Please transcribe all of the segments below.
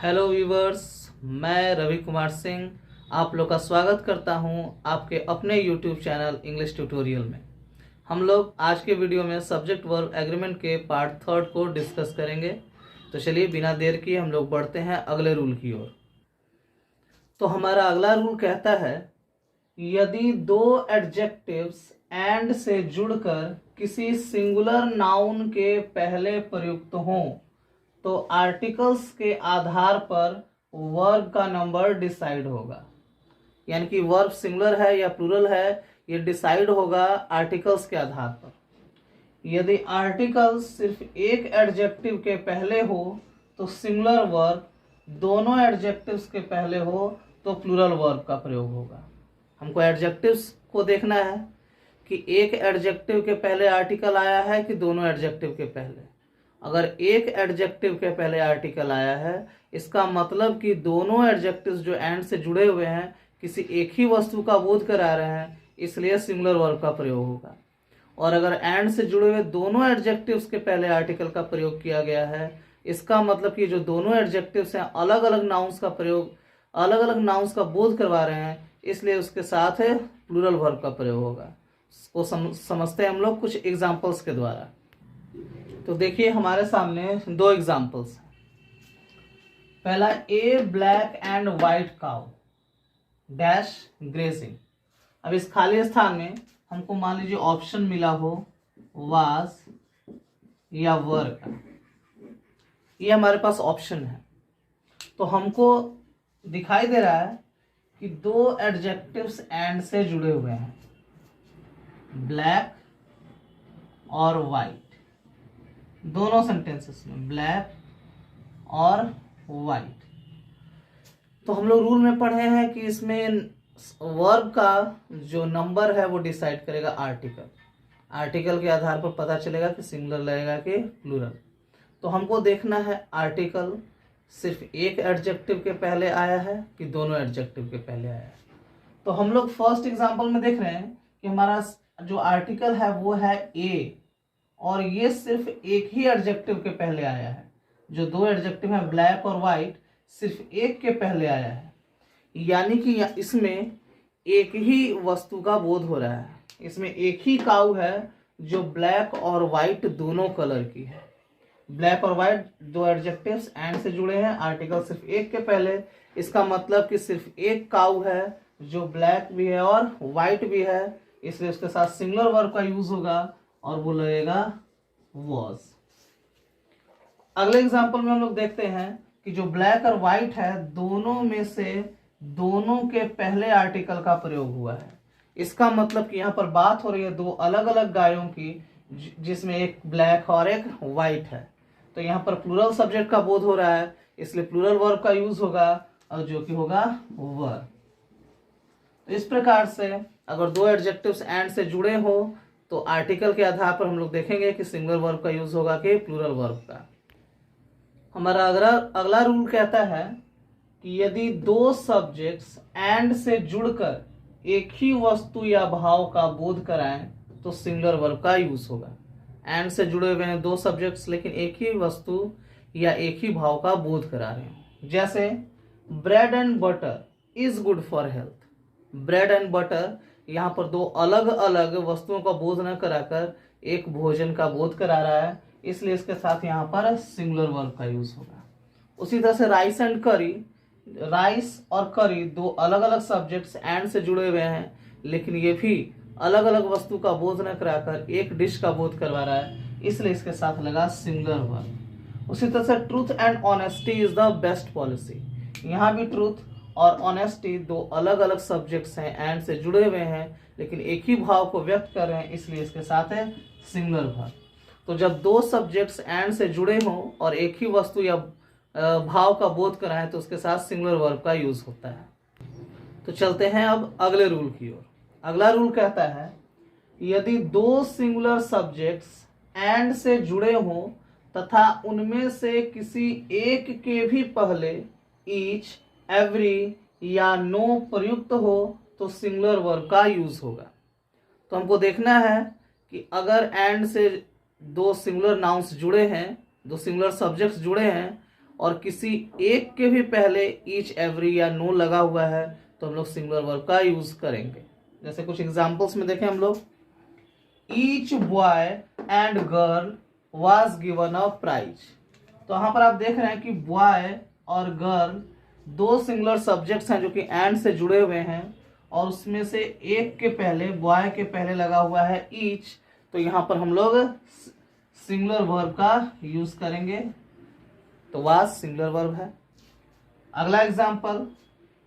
Hello viewers, मैं रवि कुमार सिंह आप लोग का स्वागत करता हूं आपके अपने यूट्यूब चैनल इंग्लिश ट्यूटोरियल में। हम लोग आज के वीडियो में सब्जेक्ट वर्ब एग्रीमेंट के पार्ट 3 को डिस्कस करेंगे। तो चलिए बिना देर किए हम लोग बढ़ते हैं अगले रूल की ओर। तो हमारा अगला रूल कहता है, यदि दो एडजेक्टिव्स एंड से जुड़कर किसी सिंगुलर नाउन के पहले प्रयुक्त हों तो आर्टिकल्स के आधार पर वर्ब का नंबर डिसाइड होगा। यानी कि वर्ब सिंगुलर है या प्लूरल है, ये डिसाइड होगा आर्टिकल्स के आधार पर। यदि आर्टिकल्स सिर्फ एक एडजेक्टिव के पहले हो तो सिंगुलर वर्ब, दोनों एडजेक्टिव्स के पहले हो तो प्लूरल वर्ब का प्रयोग होगा। हमको एडजेक्टिव्स को देखना है कि एक एडजेक्टिव के पहले आर्टिकल आया है कि दोनों एडजेक्टिव के पहले। अगर एक एडजेक्टिव के पहले आर्टिकल आया है, इसका मतलब कि दोनों एडजेक्टिव्स जो एंड से जुड़े हुए हैं किसी एक ही वस्तु का बोध करा रहे हैं, इसलिए सिंगुलर वर्ब का प्रयोग होगा। और अगर एंड से जुड़े हुए दोनों एडजेक्टिव्स के पहले आर्टिकल का प्रयोग किया गया है, इसका मतलब कि जो दोनों एडजेक्टिव्स हैं अलग अलग नाउन्स का प्रयोग, अलग अलग नाउन्स का बोध करवा रहे हैं, इसलिए उसके साथ प्लूरल वर्ब का प्रयोग होगा। इसको समझते हैं हम लोग कुछ एग्जाम्पल्स के द्वारा। तो देखिए हमारे सामने दो एग्जाम्पल्स हैं। पहला, a black and white cow dash grazing. अब इस खाली स्थान में हमको मान लीजिए ऑप्शन मिला हो वाज या वर का, ये हमारे पास ऑप्शन है। तो हमको दिखाई दे रहा है कि दो एडजेक्टिव्स एंड से जुड़े हुए हैं, ब्लैक और व्हाइट। दोनों सेंटेंसेस में ब्लैक और व्हाइट। तो हम लोग रूल में पढ़े हैं कि इसमें वर्ब का जो नंबर है वो डिसाइड करेगा आर्टिकल। आर्टिकल के आधार पर पता चलेगा कि सिंगुलर लगेगा कि प्लूरल। तो हमको देखना है आर्टिकल सिर्फ एक एडजेक्टिव के पहले आया है कि दोनों एडजेक्टिव के पहले आया है। तो हम लोग फर्स्ट एग्जांपल में देख रहे हैं कि हमारा जो आर्टिकल है वो है ए, और ये सिर्फ एक ही एडजेक्टिव के पहले आया है। जो दो एडजेक्टिव हैं ब्लैक और व्हाइट, सिर्फ एक के पहले आया है। यानी कि इसमें एक ही वस्तु का बोध हो रहा है। इसमें एक ही काऊ है जो ब्लैक और व्हाइट दोनों कलर की है। ब्लैक और व्हाइट दो एडजेक्टिव्स एंड से जुड़े हैं, आर्टिकल सिर्फ एक के पहले। इसका मतलब कि सिर्फ एक काऊ है जो ब्लैक भी है और व्हाइट भी है, इसलिए उसके साथ सिंगुलर वर्ब का यूज होगा और वो लगेगा was। अगले एग्जांपल में हम लोग देखते हैं कि जो ब्लैक और व्हाइट है, दोनों में से दोनों के पहले आर्टिकल का प्रयोग हुआ है। इसका मतलब कि यहाँ पर बात हो रही है दो अलग अलग गायों की, जिसमें एक ब्लैक और एक व्हाइट है। तो यहाँ पर प्लूरल सब्जेक्ट का बोध हो रहा है, इसलिए प्लूरल वर्ब का यूज होगा और जो कि होगा वर। तो इस प्रकार से अगर दो एडजेक्टिव्स एंड से जुड़े हो तो आर्टिकल के आधार पर हम लोग देखेंगे कि सिंगुलर वर्ब का यूज होगा कि प्लूरल वर्ब का। हमारा अगला रूल कहता है कि यदि दो सब्जेक्ट्स एंड से जुड़कर एक ही वस्तु या भाव का बोध कराएं तो सिंगुलर वर्ब का यूज होगा। एंड से जुड़े हुए हैं दो सब्जेक्ट्स, लेकिन एक ही वस्तु या एक ही भाव का बोध करा रहे हैं। जैसे bread and butter is good for health. Bread and butter यहाँ पर दो अलग अलग वस्तुओं का बोध न कराकर एक भोजन का बोध करा रहा है, इसलिए इसके साथ यहाँ पर सिंगुलर वर्ब का यूज होगा। उसी तरह से राइस एंड करी, राइस और करी दो अलग अलग सब्जेक्ट्स एंड से जुड़े हुए हैं, लेकिन ये भी अलग अलग वस्तु का बोध न कराकर एक डिश का बोध करवा रहा है, इसलिए इसके साथ लगा सिंगुलर वर्ब। उसी तरह से truth and honesty is the best policy. यहाँ भी ट्रूथ और ऑनेस्टी दो अलग अलग सब्जेक्ट्स हैं, एंड से जुड़े हुए हैं, लेकिन एक ही भाव को व्यक्त कर रहे हैं, इसलिए इसके साथ है सिंगुलर वर्ब। तो जब दो सब्जेक्ट्स एंड से जुड़े हों और एक ही वस्तु या भाव का बोध कराएं तो उसके साथ सिंगुलर वर्ब का यूज होता है। तो चलते हैं अब अगले रूल की ओर। अगला रूल कहता है, यदि दो सिंगुलर सब्जेक्ट्स एंड से जुड़े हों तथा उनमें से किसी एक के भी पहले ईच, एवरी या नो प्रयुक्त हो तो सिंगुलर वर्ब का यूज होगा। तो हमको देखना है कि अगर एंड से दो सिंगुलर नाउन्स जुड़े हैं, दो सिंगुलर सब्जेक्ट्स जुड़े हैं और किसी एक के भी पहले ईच एवरी या नो लगा हुआ है तो हम लोग सिंगुलर वर्ब का यूज करेंगे। जैसे कुछ एग्जांपल्स में देखें हम लोग, each boy and girl was given a prize. तो यहाँ पर आप देख रहे हैं कि बॉय और गर्ल दो सिंगुलर सब्जेक्ट्स हैं जो कि एंड से जुड़े हुए हैं, और उसमें से एक के पहले, बॉय के पहले लगा हुआ है ईच, तो यहाँ पर हम लोग सिंगुलर वर्ब का यूज करेंगे। तो वाज सिंगुलर वर्ब है। अगला example,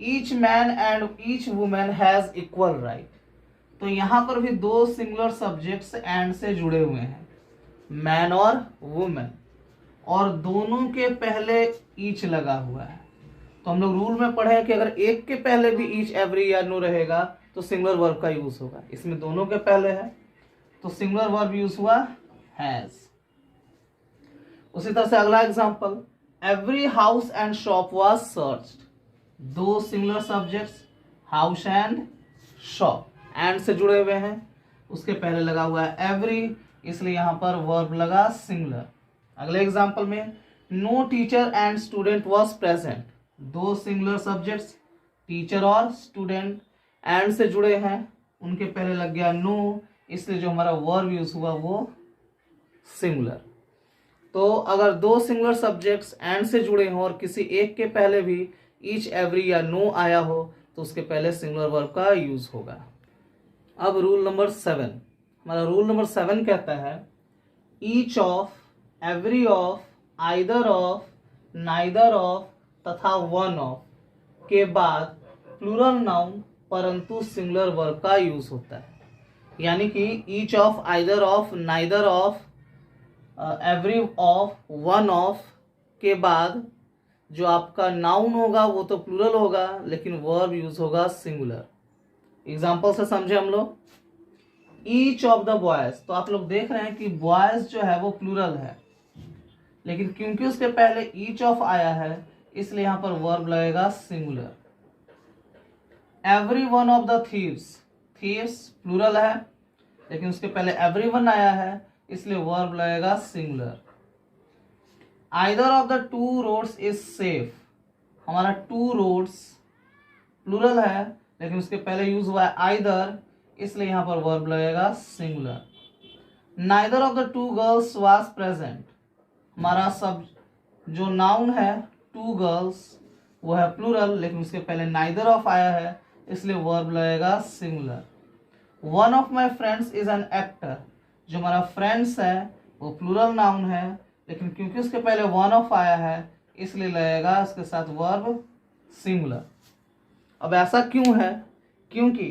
each man and each women has equal right. तो यहाँ पर भी दो सिंगुलर सब्जेक्ट्स एंड से जुड़े हुए हैं, मैन और वुमेन, और दोनों के पहले ईच लगा हुआ है। तो हम लोग रूल में पढ़े हैं कि अगर एक के पहले भी ईच एवरी या नो रहेगा तो सिंगुलर वर्ब का यूज होगा। इसमें दोनों के पहले है तो सिंगुलर वर्ब यूज हुआ हैज। उसी तरह से अगला example, every house and shop was searched. दो singular subjects house and shop and से जुड़े हुए हैं, उसके पहले लगा हुआ है एवरी, इसलिए यहां पर वर्ब लगा सिंगुलर। अगले एग्जांपल में, no teacher and student was present. दो सिंगुलर सब्जेक्ट्स टीचर और स्टूडेंट एंड से जुड़े हैं, उनके पहले लग गया नो, इसलिए जो हमारा वर्ब यूज हुआ वो सिंगुलर। तो अगर दो सिंगुलर सब्जेक्ट्स एंड से जुड़े हों और किसी एक के पहले भी ईच एवरी या नो आया हो तो उसके पहले सिंगुलर वर्ब का यूज होगा। अब रूल नंबर 7, हमारा रूल नंबर 7 कहता है each of, every of, either of, neither of तथा वन ऑफ के बाद प्लूरल नाउन परंतु सिंगुलर वर्ब का यूज होता है। यानी कि each of, either of, neither of, every of, one of के बाद जो आपका नाउन होगा वो तो प्लूरल होगा लेकिन वर्ब यूज होगा सिंगुलर। एग्जाम्पल से समझे हम लोग, ईच ऑफ द बॉयज, तो आप लोग देख रहे हैं कि बॉयज जो है वो प्लूरल है, लेकिन क्योंकि उसके पहले ईच ऑफ आया है इसलिए यहां पर वर्ब लगेगा singular. Every one of the thieves, thieves plural है लेकिन उसके पहले एवरी वन आया है इसलिए वर्ब लगेगा singular. Either of the two roads is safe, हमारा टू रोड्स प्लूरल है लेकिन उसके पहले यूज हुआ है आइदर, इसलिए यहां पर वर्ब लगेगा singular. Neither of the to girls was present, हमारा सब जो नाउन है टू गर्ल्स वो है प्लूरल लेकिन उसके पहले नाइदर ऑफ आया है इसलिए वर्ब लगेगा singular. One of my friends is an actor, जो हमारा फ्रेंड्स है वो प्लूरल नाउन है लेकिन क्योंकि उसके पहले वन ऑफ आया है इसलिए लगेगा उसके साथ वर्ब सिंगुलर। अब ऐसा क्यों है? क्योंकि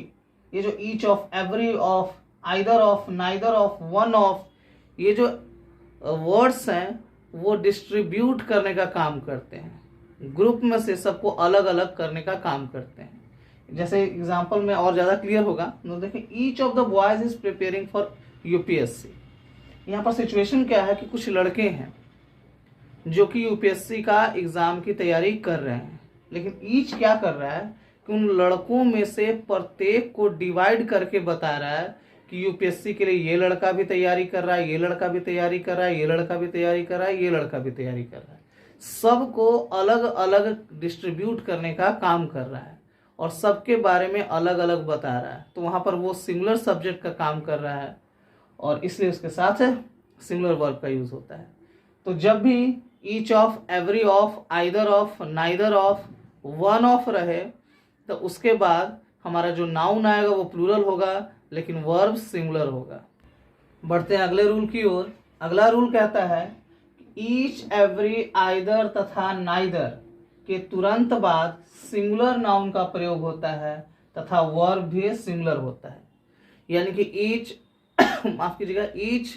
ये जो each of, every of, either of, neither of, one of, ये जो वर्ड्स हैं वो डिस्ट्रीब्यूट करने का काम करते हैं, ग्रुप में से सबको अलग अलग करने का काम करते हैं। जैसे एग्जांपल में और ज़्यादा क्लियर होगा तो देखिए, each of the boys is preparing for UPSC. यहाँ पर सिचुएशन क्या है कि कुछ लड़के हैं जो कि यूपीएससी का एग्ज़ाम की तैयारी कर रहे हैं, लेकिन ईच क्या कर रहा है कि उन लड़कों में से प्रत्येक को डिवाइड करके बता रहा है कि यूपीएससी के लिए ये लड़का भी तैयारी कर रहा है, ये लड़का भी तैयारी कर रहा है, ये लड़का भी तैयारी कर रहा है, ये लड़का भी तैयारी कर रहा है। सबको अलग अलग डिस्ट्रीब्यूट करने का काम कर रहा है और सबके बारे में अलग अलग बता रहा है। तो वहाँ पर वो सिंगुलर सब्जेक्ट का काम कर रहा है और इसलिए उसके साथ सिंगुलर वर्ब का यूज होता है। तो जब भी each of, every of, either of, neither of, one of रहे तो उसके बाद हमारा जो नाउन आएगा वो प्लूरल होगा लेकिन वर्ब सिंगुलर होगा। बढ़ते हैं अगले रूल की ओर। अगला रूल कहता है ईच, एवरी, आइदर तथा नाइदर के तुरंत बाद सिंगुलर नाउन का प्रयोग होता है तथा वर्ब भी सिंगुलर होता है। यानी कि ईच माफ कीजिएगा, ईच,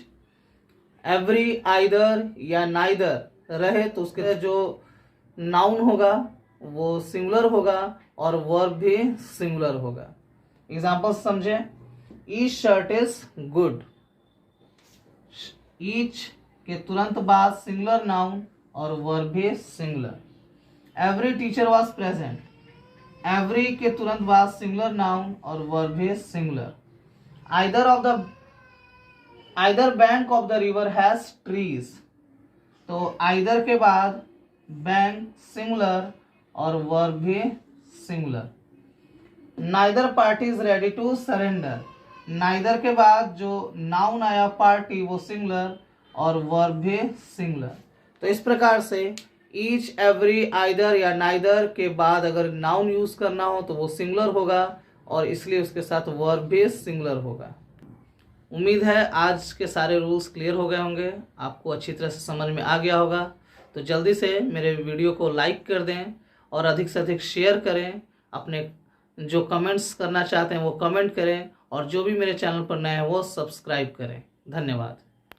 एवरी, आइदर या नाइदर रहे तो उसके जो नाउन होगा वो सिंगुलर होगा और वर्ब भी सिंगुलर होगा। एग्जांपल समझे, each shirt is good, each के तुरंत बाद सिंगुलर नाउन और वर्ब भी singular. Every teacher was present, every के तुरंत बाद सिंगुलर नाउन और वर्ब भी singular. Either bank of the river has trees, तो आइदर के बाद बैंक सिंगुलर और वर्ब भी singular. Neither party is ready to surrender, neither के बाद जो नाउन आया पार्टी वो सिंगुलर और वर्ब भी सिंगुलर। तो इस प्रकार से ईच, एवरी, आइदर या नाइदर के बाद अगर नाउन यूज करना हो तो वो सिंगुलर होगा और इसलिए उसके साथ वर्ब भी सिंगुलर होगा। उम्मीद है आज के सारे रूल्स क्लियर हो गए होंगे, आपको अच्छी तरह से समझ में आ गया होगा। तो जल्दी से मेरे वीडियो को लाइक कर दें और अधिक से अधिक शेयर करें। अपने जो कमेंट्स करना चाहते हैं वो कमेंट करें और जो भी मेरे चैनल पर नए हैं वो सब्सक्राइब करें। धन्यवाद।